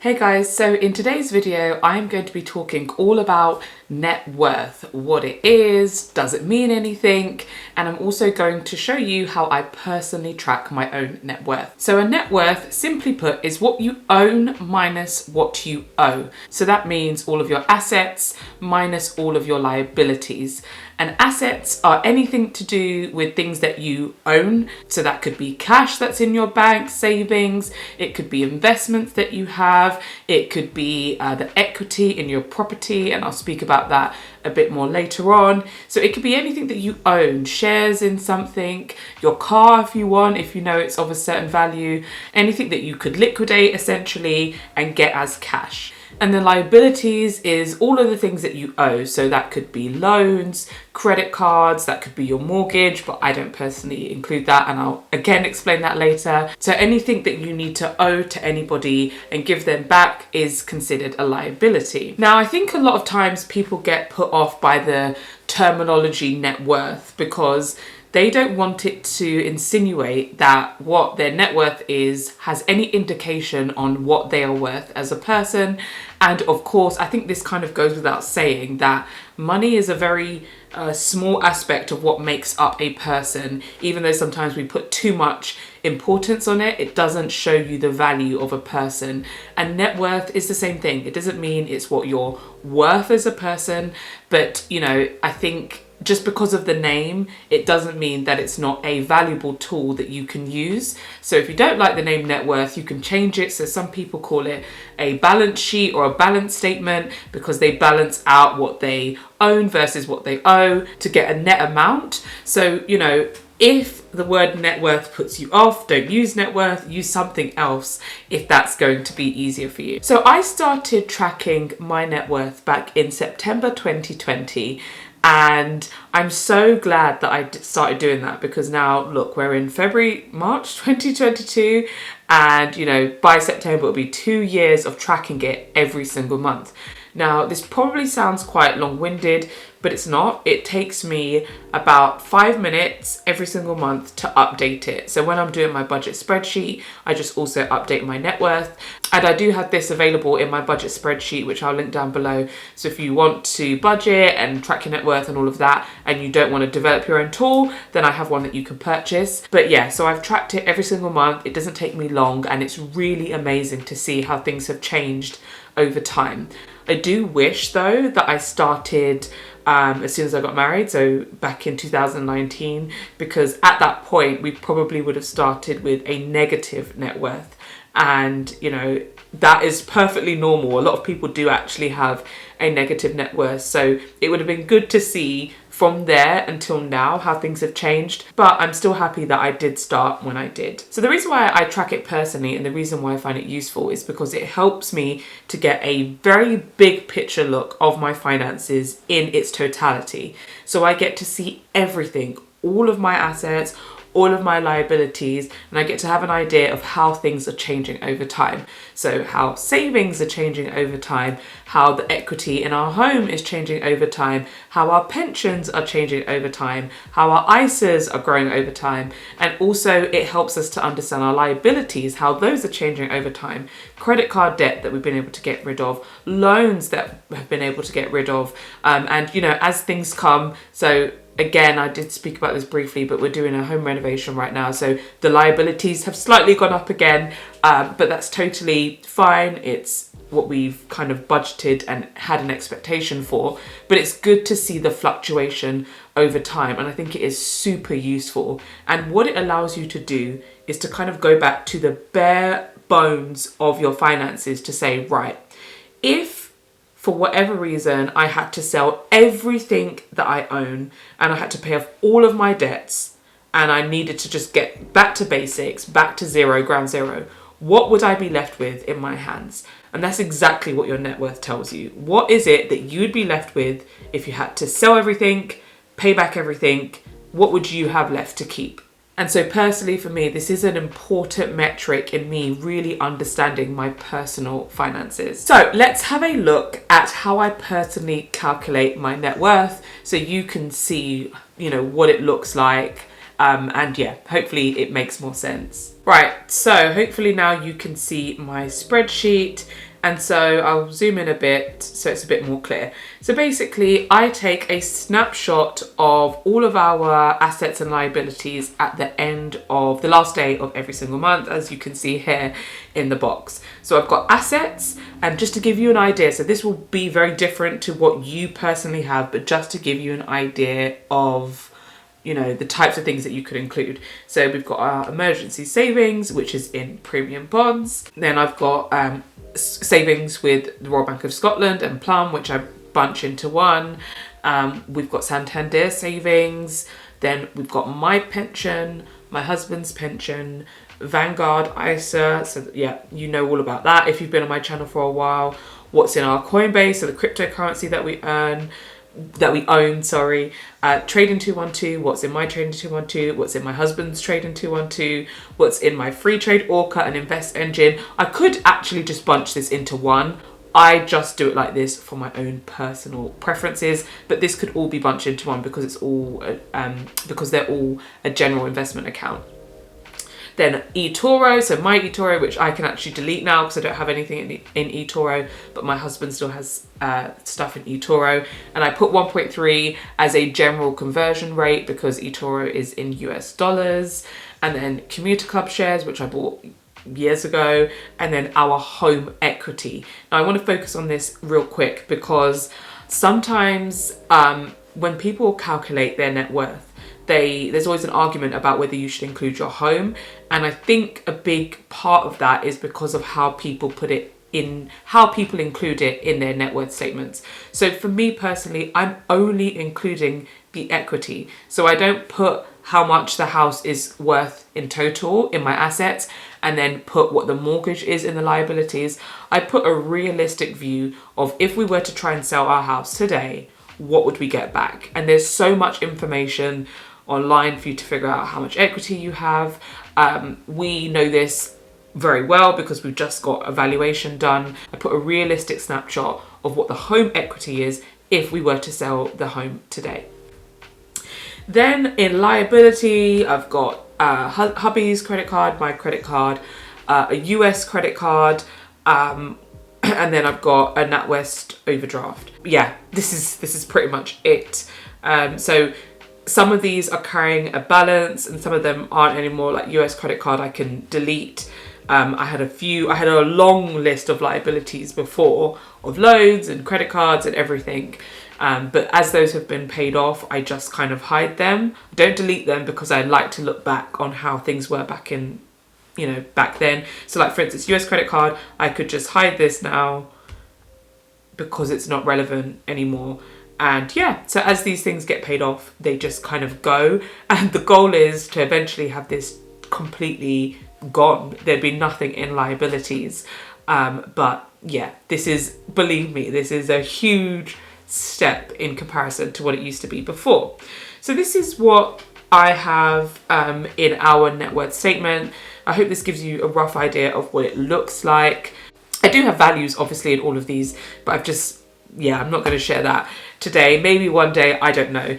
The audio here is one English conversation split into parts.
Hey guys, so in today's video, I'm going to be talking all about net worth, what it is, does it mean anything, and I'm also going to show you how I personally track my own net worth. So a net worth, simply put, is what you own minus what you owe. So that means all of your assets minus all of your liabilities. And assets are anything to do with things that you own. So that could be cash that's in your bank, savings, it could be investments that you have, it could be the equity in your property, and I'll speak about that a bit more later on. So it could be anything that you own, shares in something, your car if you want, if you know it's of a certain value, anything that you could liquidate essentially and get as cash. And the liabilities is all of the things that you owe. So that could be loans, credit cards, that could be your mortgage, but I don't personally include that, and I'll again explain that later. So anything that you need to owe to anybody and give them back is considered a liability. Now, I think a lot of times people get put off by the terminology net worth because they don't want it to insinuate that what their net worth is has any indication on what they are worth as a person. And of course, I think this kind of goes without saying that money is a very small aspect of what makes up a person. Even though sometimes we put too much importance on it, it doesn't show you the value of a person. And net worth is the same thing. It doesn't mean it's what you're worth as a person, but I think just because of the name, it doesn't mean that it's not a valuable tool that you can use. So if you don't like the name net worth, you can change it. So some people call it a balance sheet or a balance statement because they balance out what they own versus what they owe to get a net amount. So, if the word net worth puts you off, don't use net worth, use something else if that's going to be easier for you. So I started tracking my net worth back in September 2020. And I'm so glad that I started doing that because now, look, we're in March 2022. And, by September, it'll be 2 years of tracking it every single month. Now, this probably sounds quite long-winded, but it's not. It takes me about 5 minutes every single month to update it. So when I'm doing my budget spreadsheet, I just also update my net worth. And I do have this available in my budget spreadsheet, which I'll link down below. So if you want to budget and track your net worth and all of that, and you don't want to develop your own tool, then I have one that you can purchase. But yeah, so I've tracked it every single month. It doesn't take me long, and it's really amazing to see how things have changed over time. I do wish though that I started as soon as I got married, so back in 2019, because at that point we probably would have started with a negative net worth. And that is perfectly normal. A lot of people do actually have a negative net worth, so it would have been good to see from there until now how things have changed, but I'm still happy that I did start when I did. So the reason why I track it personally and the reason why I find it useful is because it helps me to get a very big picture look of my finances in its totality. So I get to see everything, all of my assets, all of my liabilities, and I get to have an idea of how things are changing over time. So how savings are changing over time, how the equity in our home is changing over time, how our pensions are changing over time, how our ISAs are growing over time, and also it helps us to understand our liabilities, how those are changing over time, credit card debt that we've been able to get rid of, loans that have been able to get rid of, and as things come. So again, I did speak about this briefly, but we're doing a home renovation right now. So the liabilities have slightly gone up again, but that's totally fine. It's what we've kind of budgeted and had an expectation for. But it's good to see the fluctuation over time. And I think it is super useful. And what it allows you to do is to kind of go back to the bare bones of your finances to say, right, if for whatever reason, I had to sell everything that I own and I had to pay off all of my debts and I needed to just get back to basics, back to zero, ground zero, what would I be left with in my hands? And that's exactly what your net worth tells you. What is it that you'd be left with if you had to sell everything, pay back everything? What would you have left to keep? And so personally for me, this is an important metric in me really understanding my personal finances. So let's have a look at how I personally calculate my net worth so you can see, what it looks like. And yeah, hopefully it makes more sense. Right, so hopefully now you can see my spreadsheet And so I'll zoom in a bit so it's a bit more clear. So basically, I take a snapshot of all of our assets and liabilities at the end of the last day of every single month, as you can see here in the box. So I've got assets, and just to give you an idea, so this will be very different to what you personally have, but just to give you an idea of, you know, the types of things that you could include. So we've got our emergency savings, which is in premium bonds. Then I've got savings with the Royal Bank of Scotland and Plum, which I bunch into one. We've got Santander savings. Then we've got my pension, my husband's pension, Vanguard ISA. So yeah, you know all about that if you've been on my channel for a while. What's in our Coinbase, so the cryptocurrency that we own, Trading 212, what's in my Trading 212, what's in my husband's Trading 212, what's in my free trade Orca and Invest Engine. I could actually just bunch this into one. I just do it like this for my own personal preferences, but this could all be bunched into one because it's all because they're all a general investment account. Then eToro, so my eToro, which I can actually delete now because I don't have anything in eToro, but my husband still has stuff in eToro. And I put 1.3 as a general conversion rate because eToro is in US dollars. And then commuter club shares, which I bought years ago. And then our home equity. Now I want to focus on this real quick because sometimes when people calculate their net worth, there's always an argument about whether you should include your home, and I think a big part of that is because of how people include it in their net worth statements. So for me personally, I'm only including the equity, so I don't put how much the house is worth in total in my assets and then put what the mortgage is in the liabilities. I put a realistic view of if we were to try and sell our house today, what would we get back? And there's so much information online for you to figure out how much equity you have. We know this very well because we've just got a valuation done. I put a realistic snapshot of what the home equity is if we were to sell the home today. Then in liability, I've got hubby's credit card, my credit card, a US credit card, and then I've got a NatWest overdraft. Yeah, this is pretty much it. So some of these are carrying a balance and some of them aren't anymore. Like US credit card I can delete. I had a long list of liabilities before, of loans and credit cards and everything. But as those have been paid off, I just kind of hide them. I don't delete them because I like to look back on how things were back then. So like for instance, US credit card, I could just hide this now because it's not relevant anymore. And yeah, so as these things get paid off, they just kind of go. And the goal is to eventually have this completely gone. There'd be nothing in liabilities. But yeah, believe me, this is a huge step in comparison to what it used to be before. So this is what I have in our net worth statement. I hope this gives you a rough idea of what it looks like. I do have values obviously in all of these, but I'm not going to share that today. Maybe one day, I don't know.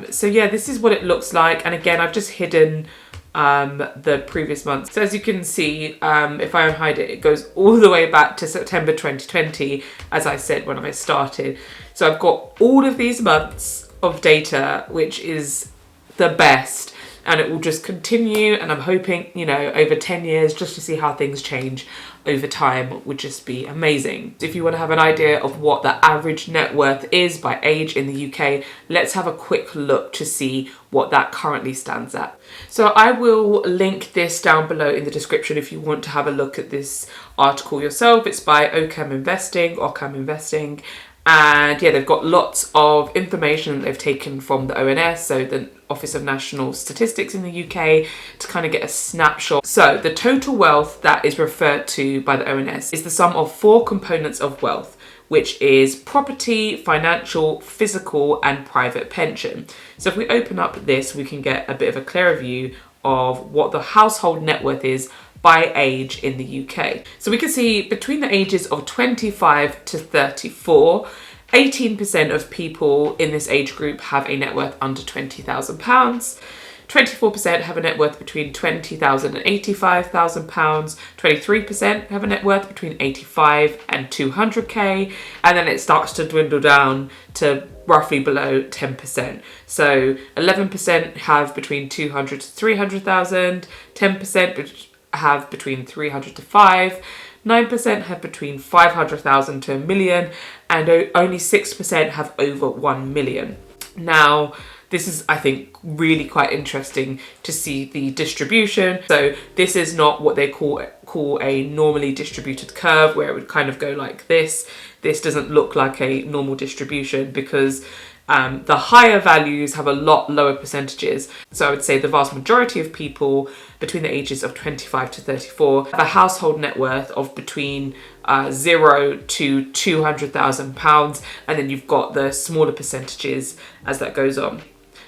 So yeah, this is what it looks like. And again, I've just hidden the previous month. So as you can see, if I unhide it, it goes all the way back to September 2020, as I said when I started. So I've got all of these months of data, which is the best. And it will just continue, and I'm hoping, over 10 years, just to see how things change over time would just be amazing. If you want to have an idea of what the average net worth is by age in the UK, let's have a quick look to see what that currently stands at. So I will link this down below in the description if you want to have a look at this article yourself. It's by Ocam Investing. And yeah, they've got lots of information that they've taken from the ONS, so the Office of National Statistics in the UK, to kind of get a snapshot. So the total wealth that is referred to by the ONS is the sum of 4 components of wealth, which is property, financial, physical, and private pension. So if we open up this, we can get a bit of a clearer view of what the household net worth is by age in the UK. So we can see between the ages of 25 to 34, 18% of people in this age group have a net worth under £20,000. 24% have a net worth between £20,000 and £85,000, 23% have a net worth between 85 and 200k, and then it starts to dwindle down to roughly below 10%. So 11% have between 200 to 300,000, 10% have between 300 to 5, 9% have between 500,000 to a million, and only 6% have over 1 million. Now, this is, I think, really quite interesting to see the distribution. So this is not what they call a normally distributed curve, where it would kind of go like this. This doesn't look like a normal distribution because the higher values have a lot lower percentages. So I would say the vast majority of people between the ages of 25 to 34 have a household net worth of between £0 to £200,000, and then you've got the smaller percentages as that goes on.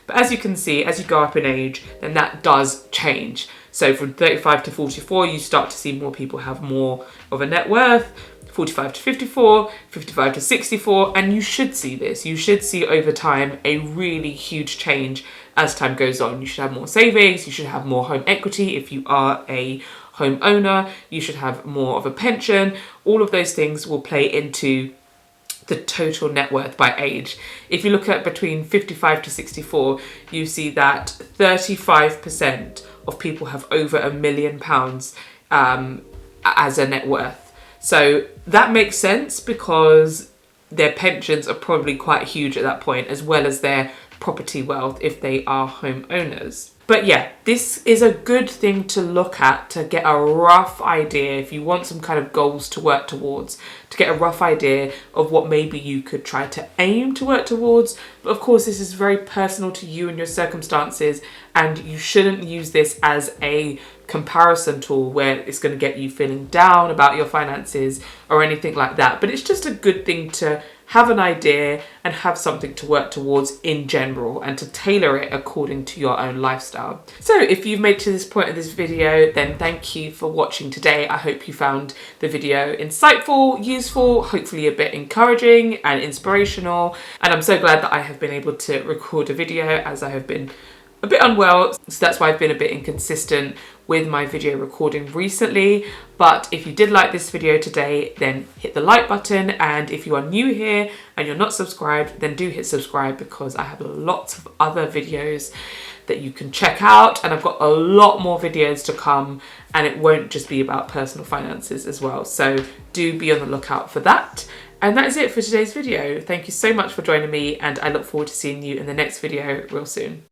But as you can see, as you go up in age, then that does change. So from 35 to 44, you start to see more people have more of a net worth. 45 to 54, 55 to 64, and you should see this. You should see over time a really huge change as time goes on. You should have more savings, you should have more home equity if you are a homeowner, you should have more of a pension. All of those things will play into the total net worth by age. If you look at between 55 to 64, you see that 35% of people have over £1 million as a net worth. So that makes sense because their pensions are probably quite huge at that point, as well as their property wealth if they are homeowners. But yeah, this is a good thing to look at to get a rough idea if you want some kind of goals to work towards, to get a rough idea of what maybe you could try to aim to work towards. But of course, this is very personal to you and your circumstances, and you shouldn't use this as a comparison tool where it's going to get you feeling down about your finances or anything like that. But it's just a good thing to have an idea and have something to work towards in general, and to tailor it according to your own lifestyle. So if you've made it to this point of this video, then thank you for watching today. I hope you found the video insightful, useful, hopefully a bit encouraging and inspirational. And I'm so glad that I have been able to record a video, as I have been a bit unwell, so that's why I've been a bit inconsistent with my video recording recently. But if you did like this video today, then hit the like button, and if you are new here and you're not subscribed, then do hit subscribe, because I have lots of other videos that you can check out, and I've got a lot more videos to come, and it won't just be about personal finances as well, so do be on the lookout for that. And that is it for today's video. Thank you so much for joining me, and I look forward to seeing you in the next video real soon.